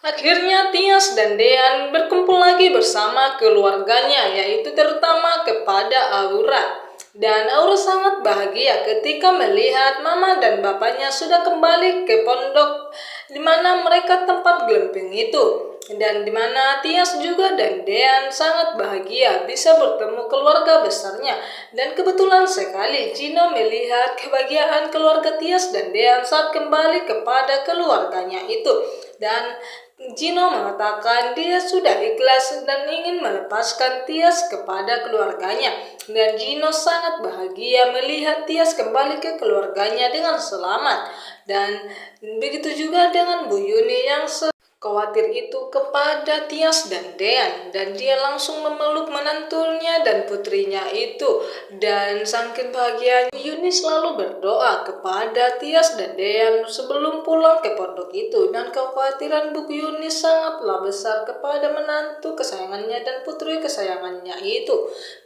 Akhirnya Tias dan Dean berkumpul lagi bersama keluarganya, yaitu terutama kepada Aura. Dan Aura sangat bahagia ketika melihat mama dan bapaknya sudah kembali ke pondok di mana mereka tempat gelemping itu. Dan di mana Tias juga dan Dean sangat bahagia bisa bertemu keluarga besarnya. Dan kebetulan sekali Gino melihat kebahagiaan keluarga Tias dan Dean saat kembali kepada keluarganya itu. Dan Gino mengatakan dia sudah ikhlas dan ingin melepaskan Tias kepada keluarganya. Dan Gino sangat bahagia melihat Tias kembali ke keluarganya dengan selamat. Dan begitu juga dengan Bu Yuni yang khawatir itu kepada Tias dan Dean, dan dia langsung memeluk menantunya dan putrinya itu. Dan saking bahagianya Yuni selalu berdoa kepada Tias dan Dean sebelum pulang ke pondok itu, dan kekhawatiran Bu Yuni sangatlah besar kepada menantu kesayangannya dan putri kesayangannya itu.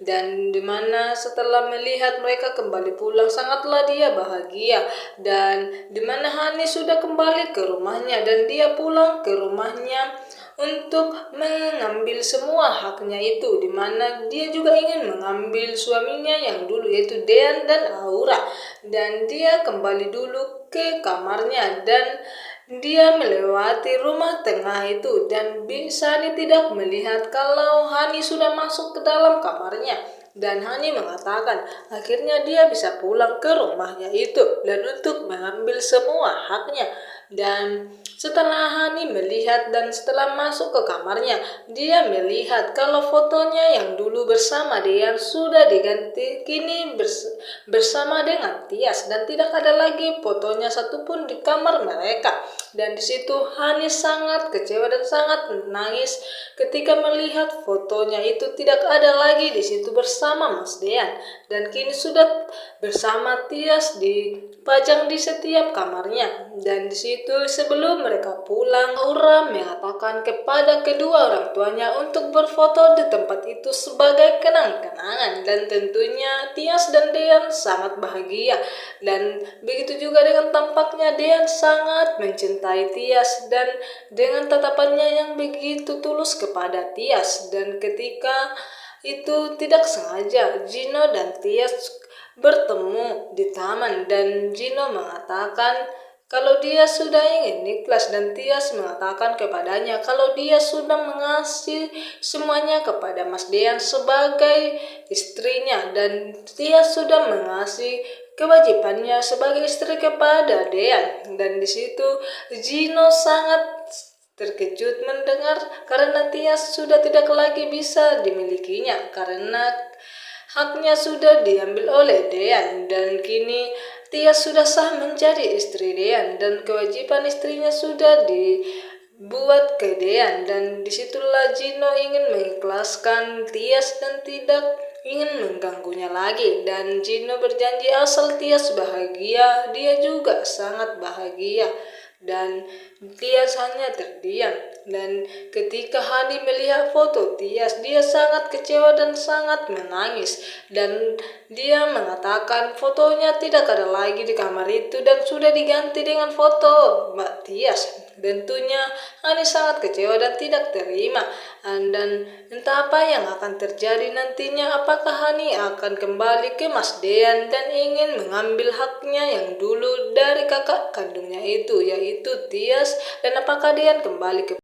Dan dimana setelah melihat mereka kembali pulang sangatlah dia bahagia, dan dimana Hani sudah kembali ke rumahnya dan dia pulang ke rumahnya untuk mengambil semua haknya itu, dimana dia juga ingin mengambil suaminya yang dulu yaitu Dean dan Aura. Dan dia kembali dulu ke kamarnya dan dia melewati rumah tengah itu, dan Hani tidak melihat kalau Hani sudah masuk ke dalam kamarnya. Dan Hani mengatakan akhirnya dia bisa pulang ke rumahnya itu dan untuk mengambil semua haknya. Dan setelah Hani melihat dan setelah masuk ke kamarnya, dia melihat kalau fotonya yang dulu bersama Dean sudah diganti kini bersama dengan Tias, dan tidak ada lagi fotonya satupun di kamar mereka. Dan di situ Hani sangat kecewa dan sangat menangis ketika melihat fotonya itu tidak ada lagi di situ bersama Mas Dean, dan kini sudah bersama Tias dipajang di setiap kamarnya. Dan di situ sebelum mereka pulang, Aura mengatakan kepada kedua orang tuanya untuk berfoto di tempat itu sebagai kenang-kenangan. Dan tentunya Tias dan Dean sangat bahagia, dan begitu juga dengan tampaknya Dean sangat mencintai Tias dan dengan tatapannya yang begitu tulus kepada Tias. Dan ketika itu tidak sengaja Gino dan Tias bertemu di taman, dan Gino mengatakan kalau dia sudah ingin ikhlas, dan Tias mengatakan kepadanya kalau dia sudah mengasih semuanya kepada Mas Dean sebagai istrinya, dan Tias sudah mengasih kewajibannya sebagai istri kepada Dean. Dan di situ Gino sangat terkejut mendengar karena Tias sudah tidak lagi bisa dimilikinya karena haknya sudah diambil oleh Dean, dan kini Tias sudah sah menjadi istri Dean dan kewajiban istrinya sudah dibuat ke Dean. Dan disitulah Gino ingin mengikhlaskan Tias dan tidak ingin mengganggunya lagi. Dan Gino berjanji asal Tias bahagia, dia juga sangat bahagia. Dan Tias hanya terdiam. Dan ketika Hani melihat foto Tias, dia sangat kecewa dan sangat menangis. Dan dia mengatakan fotonya tidak ada lagi di kamar itu dan sudah diganti dengan foto Mbak Tias. Tentunya Hani sangat kecewa dan tidak terima. Dan entah apa yang akan terjadi nantinya, apakah Hani akan kembali ke Mas Dean dan ingin mengambil haknya yang dulu dari kakak kandungnya itu, yaitu Tias, dan apakah Dean kembali ke